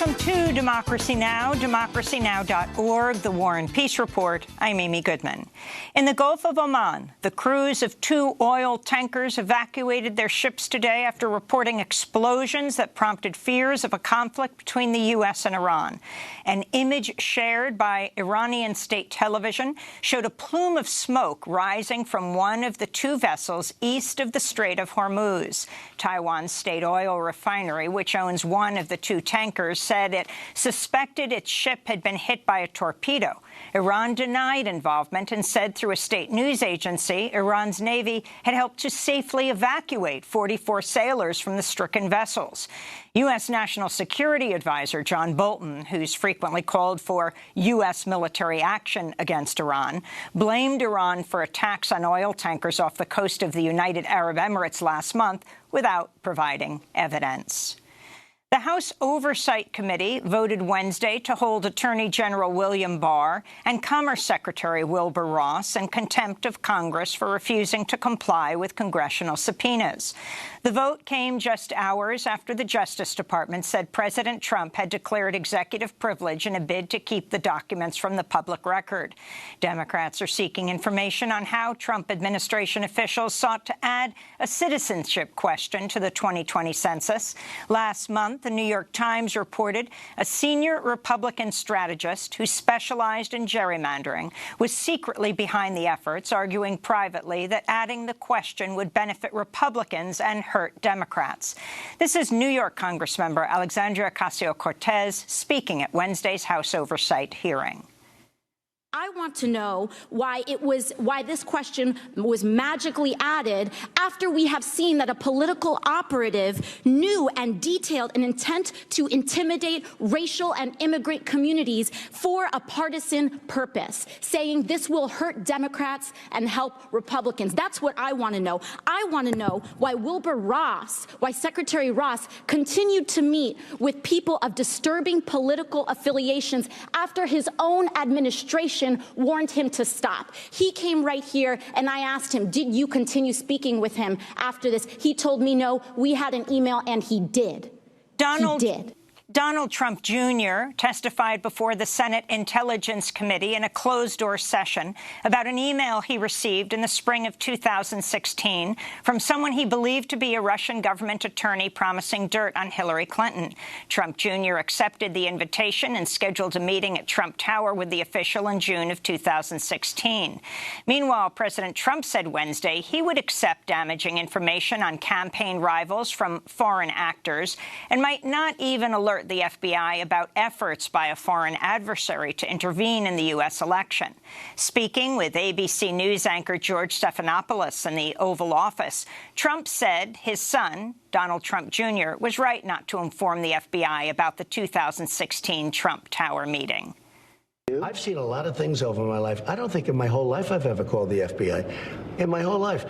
Welcome to Democracy Now!, democracynow.org, The War and Peace Report. I'm Amy Goodman. In the Gulf of Oman, the crews of 2 oil tankers evacuated their ships today after reporting explosions that prompted fears of a conflict between the U.S. and Iran. An image shared by Iranian state television showed a plume of smoke rising from one of the 2 vessels east of the Strait of Hormuz. Taiwan's state oil refinery, which owns one of the 2 tankers, said it suspected its ship had been hit by a torpedo. Iran denied involvement and said through a state news agency Iran's Navy had helped to safely evacuate 44 sailors from the stricken vessels. U.S. National Security Advisor John Bolton, who's frequently called for U.S. military action against Iran, blamed Iran for attacks on oil tankers off the coast of the United Arab Emirates last month without providing evidence. The House Oversight Committee voted Wednesday to hold Attorney General William Barr and Commerce Secretary Wilbur Ross in contempt of Congress for refusing to comply with congressional subpoenas. The vote came just hours after the Justice Department said President Trump had declared executive privilege in a bid to keep the documents from the public record. Democrats are seeking information on how Trump administration officials sought to add a citizenship question to the 2020 census. Last month, the New York Times reported a senior Republican strategist who specialized in gerrymandering was secretly behind the efforts, arguing privately that adding the question would benefit Republicans and hurt Democrats. This is New York Congressmember Alexandria Ocasio-Cortez speaking at Wednesday's House Oversight hearing. I want to know why this question was magically added after we have seen that a political operative knew and detailed an intent to intimidate racial and immigrant communities for a partisan purpose, saying this will hurt Democrats and help Republicans. That's what I want to know. I want to know why why Secretary Ross continued to meet with people of disturbing political affiliations after his own administration warned him to stop. He came right here and I asked him, did you continue speaking with him after this? He told me no, we had an email, and he did. He did. Donald Trump Jr. testified before the Senate Intelligence Committee in a closed-door session about an email he received in the spring of 2016 from someone he believed to be a Russian government attorney promising dirt on Hillary Clinton. Trump Jr. accepted the invitation and scheduled a meeting at Trump Tower with the official in June of 2016. Meanwhile, President Trump said Wednesday he would accept damaging information on campaign rivals from foreign actors and might not even alert the FBI about efforts by a foreign adversary to intervene in the U.S. election. Speaking with ABC News anchor George Stephanopoulos in the Oval Office, Trump said his son, Donald Trump Jr., was right not to inform the FBI about the 2016 Trump Tower meeting. I've seen a lot of things over my life. I don't think in my whole life I've ever called the FBI. In my whole life.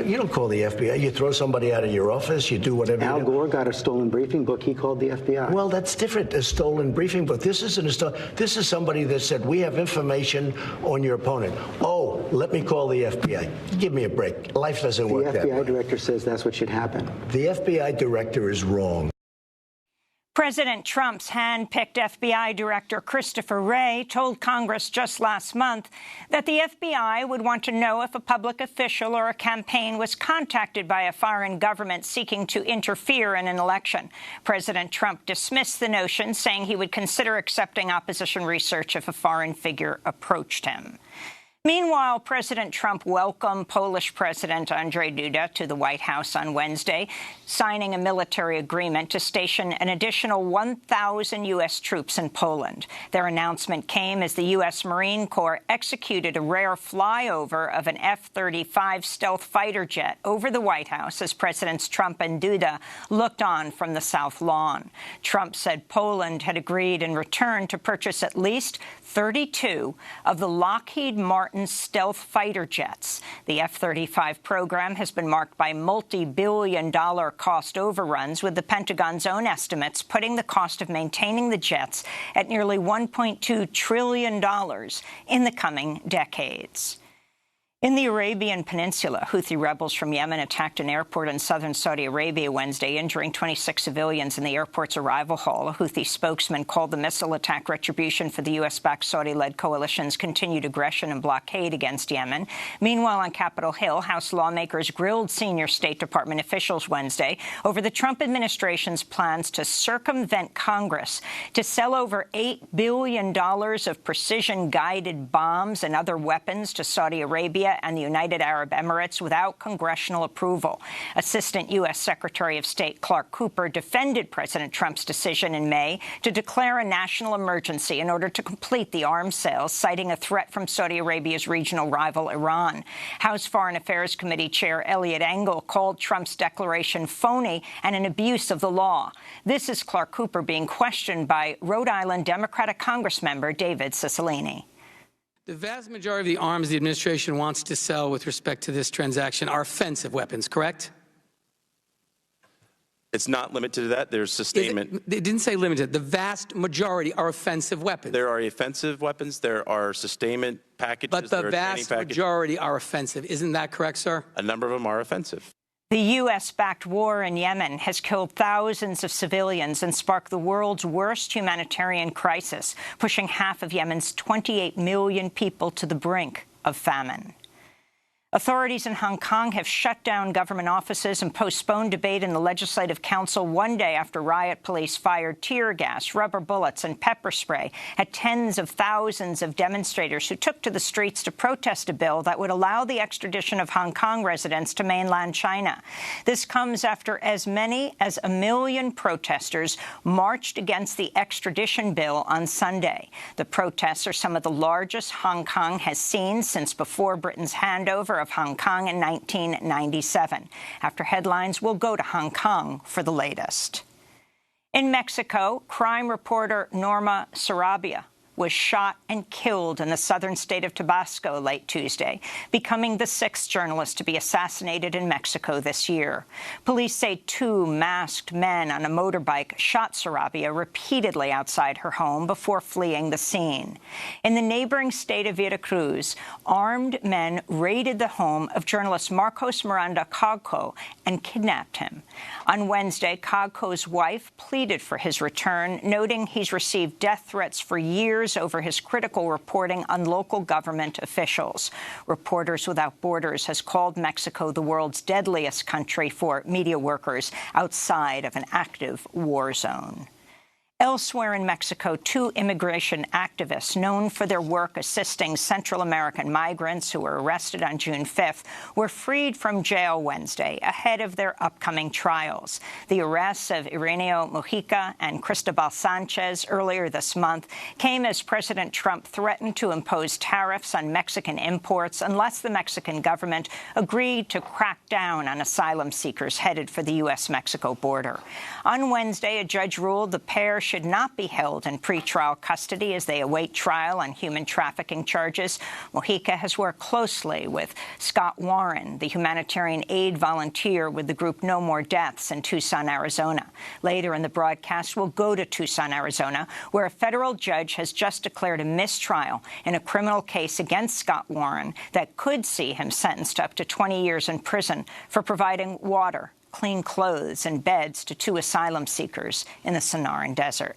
You don't call the FBI. You throw somebody out of your office. You do whatever you do. Al Gore got a stolen briefing book. He called the FBI. Well, that's different. A stolen briefing book. This isn't a stolen. This is somebody that said, we have information on your opponent. Oh, let me call the FBI. Give me a break. Life doesn't work that way. The FBI director says that's what should happen. The FBI director is wrong. President Trump's hand-picked FBI Director Christopher Wray told Congress just last month that the FBI would want to know if a public official or a campaign was contacted by a foreign government seeking to interfere in an election. President Trump dismissed the notion, saying he would consider accepting opposition research if a foreign figure approached him. Meanwhile, President Trump welcomed Polish President Andrzej Duda to the White House on Wednesday, signing a military agreement to station an additional 1,000 U.S. troops in Poland. Their announcement came as the U.S. Marine Corps executed a rare flyover of an F-35 stealth fighter jet over the White House as Presidents Trump and Duda looked on from the South Lawn. Trump said Poland had agreed in return to purchase at least 32 of the Lockheed Martin stealth fighter jets. The F-35 program has been marked by multi-billion-dollar cost overruns, with the Pentagon's own estimates putting the cost of maintaining the jets at nearly $1.2 trillion in the coming decades. In the Arabian Peninsula, Houthi rebels from Yemen attacked an airport in southern Saudi Arabia Wednesday, injuring 26 civilians in the airport's arrival hall. A Houthi spokesman called the missile attack retribution for the U.S.-backed Saudi-led coalition's continued aggression and blockade against Yemen. Meanwhile, on Capitol Hill, House lawmakers grilled senior State Department officials Wednesday over the Trump administration's plans to circumvent Congress to sell over $8 billion of precision-guided bombs and other weapons to Saudi Arabia and the United Arab Emirates without congressional approval. Assistant U.S. Secretary of State Clark Cooper defended President Trump's decision in May to declare a national emergency in order to complete the arms sales, citing a threat from Saudi Arabia's regional rival, Iran. House Foreign Affairs Committee Chair Eliot Engel called Trump's declaration phony and an abuse of the law. This is Clark Cooper being questioned by Rhode Island Democratic Congressmember David Cicilline. The vast majority of the arms the administration wants to sell with respect to this transaction are offensive weapons, correct? It's not limited to that. There's sustainment. It didn't say limited. The vast majority are offensive weapons. There are offensive weapons. There are sustainment packages. But the vast majority are offensive. Isn't that correct, sir? A number of them are offensive. The U.S.-backed war in Yemen has killed thousands of civilians and sparked the world's worst humanitarian crisis, pushing half of Yemen's 28 million people to the brink of famine. Authorities in Hong Kong have shut down government offices and postponed debate in the Legislative Council one day after riot police fired tear gas, rubber bullets and pepper spray at tens of thousands of demonstrators who took to the streets to protest a bill that would allow the extradition of Hong Kong residents to mainland China. This comes after as many as 1 million protesters marched against the extradition bill on Sunday. The protests are some of the largest Hong Kong has seen since before Britain's handover of Hong Kong in 1997. After headlines, we'll go to Hong Kong for the latest. In Mexico, crime reporter Norma Sarabia was shot and killed in the southern state of Tabasco late Tuesday, becoming the 6th journalist to be assassinated in Mexico this year. Police say 2 masked men on a motorbike shot Sarabia repeatedly outside her home before fleeing the scene. In the neighboring state of Veracruz, armed men raided the home of journalist Marcos Miranda Cagco and kidnapped him. On Wednesday, Cagco's wife pleaded for his return, noting he's received death threats for years over his critical reporting on local government officials. Reporters Without Borders has called Mexico the world's deadliest country for media workers outside of an active war zone. Elsewhere in Mexico, 2 immigration activists known for their work assisting Central American migrants who were arrested on June 5th were freed from jail Wednesday ahead of their upcoming trials. The arrests of Ireneo Mujica and Cristobal Sanchez earlier this month came as President Trump threatened to impose tariffs on Mexican imports unless the Mexican government agreed to crack down on asylum seekers headed for the U.S.-Mexico border. On Wednesday, a judge ruled the pair should not be held in pretrial custody as they await trial on human trafficking charges. Mujica has worked closely with Scott Warren, the humanitarian aid volunteer with the group No More Deaths in Tucson, Arizona. Later in the broadcast, we'll go to Tucson, Arizona, where a federal judge has just declared a mistrial in a criminal case against Scott Warren that could see him sentenced to up to 20 years in prison for providing water, clean clothes and beds to 2 asylum seekers in the Sonoran Desert.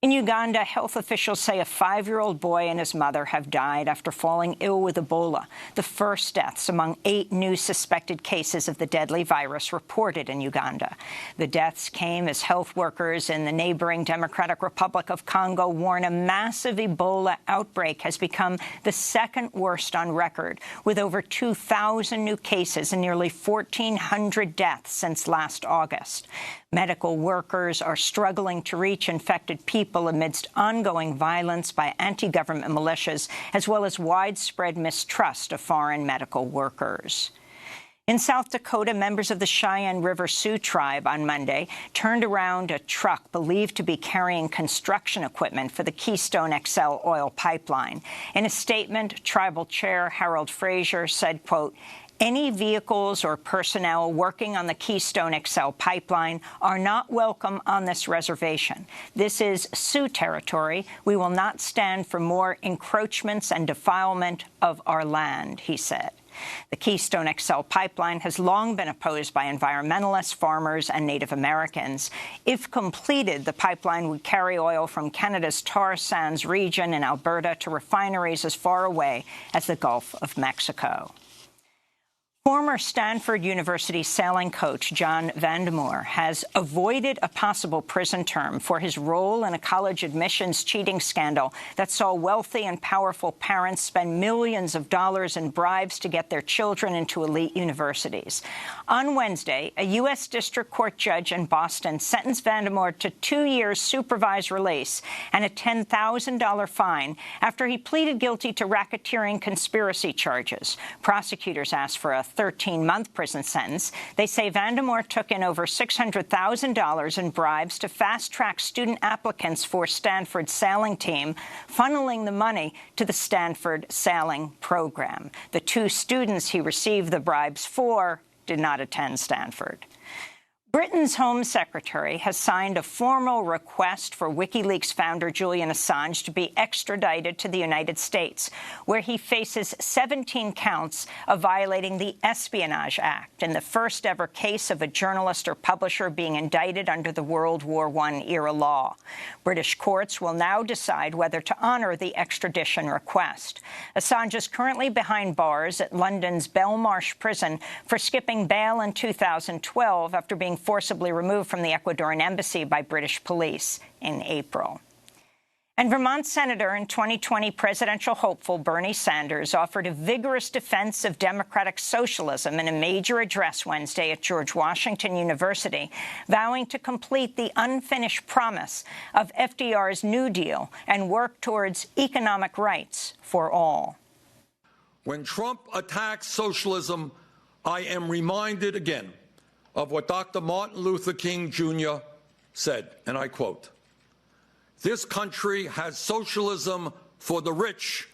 In Uganda, health officials say a 5-year-old boy and his mother have died after falling ill with Ebola, the first deaths among 8 new suspected cases of the deadly virus reported in Uganda. The deaths came as health workers in the neighboring Democratic Republic of Congo warn a massive Ebola outbreak has become the 2nd worst on record, with over 2,000 new cases and nearly 1,400 deaths since last August. Medical workers are struggling to reach infected people amidst ongoing violence by anti-government militias, as well as widespread mistrust of foreign medical workers. In South Dakota, members of the Cheyenne River Sioux tribe on Monday turned around a truck believed to be carrying construction equipment for the Keystone XL oil pipeline. In a statement, Tribal Chair Harold Frazier said, quote, Any vehicles or personnel working on the Keystone XL pipeline are not welcome on this reservation. This is Sioux territory. We will not stand for more encroachments and defilement of our land, he said. The Keystone XL pipeline has long been opposed by environmentalists, farmers, and Native Americans. If completed, the pipeline would carry oil from Canada's tar sands region in Alberta to refineries as far away as the Gulf of Mexico. Former Stanford University sailing coach John Vandermoor has avoided a possible prison term for his role in a college admissions cheating scandal that saw wealthy and powerful parents spend millions of dollars in bribes to get their children into elite universities. On Wednesday, a U.S. District Court judge in Boston sentenced Vandermoor to 2 years supervised release and a $10,000 fine after he pleaded guilty to racketeering conspiracy charges. Prosecutors asked for a 13-month prison sentence. They say Vandermoor took in over $600,000 in bribes to fast-track student applicants for Stanford's sailing team, funneling the money to the Stanford sailing program. The 2 students he received the bribes for did not attend Stanford. Britain's Home Secretary has signed a formal request for WikiLeaks founder Julian Assange to be extradited to the United States, where he faces 17 counts of violating the Espionage Act in the first-ever case of a journalist or publisher being indicted under the World War I-era law. British courts will now decide whether to honor the extradition request. Assange is currently behind bars at London's Belmarsh prison for skipping bail in 2012 after being forcibly removed from the Ecuadorian embassy by British police in April. And Vermont Senator and 2020 presidential hopeful Bernie Sanders offered a vigorous defense of democratic socialism in a major address Wednesday at George Washington University, vowing to complete the unfinished promise of FDR's New Deal and work towards economic rights for all. When Trump attacks socialism, I am reminded again of what Dr. Martin Luther King Jr. said, and I quote, "This country has socialism for the rich,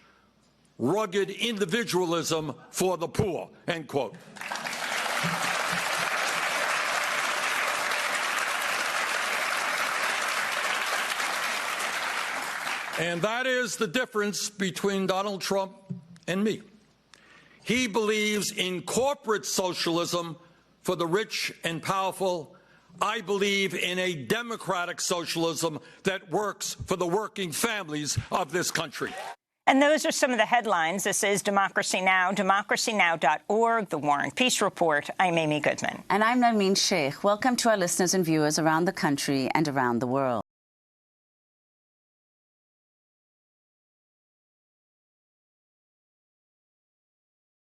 rugged individualism for the poor," end quote. And that is the difference between Donald Trump and me. He believes in corporate socialism for the rich and powerful. I believe in a democratic socialism that works for the working families of this country. And those are some of the headlines. This is Democracy Now!, democracynow.org, The War and Peace Report. I'm Amy Goodman. And I'm Naveen Sheikh. Welcome to our listeners and viewers around the country and around the world.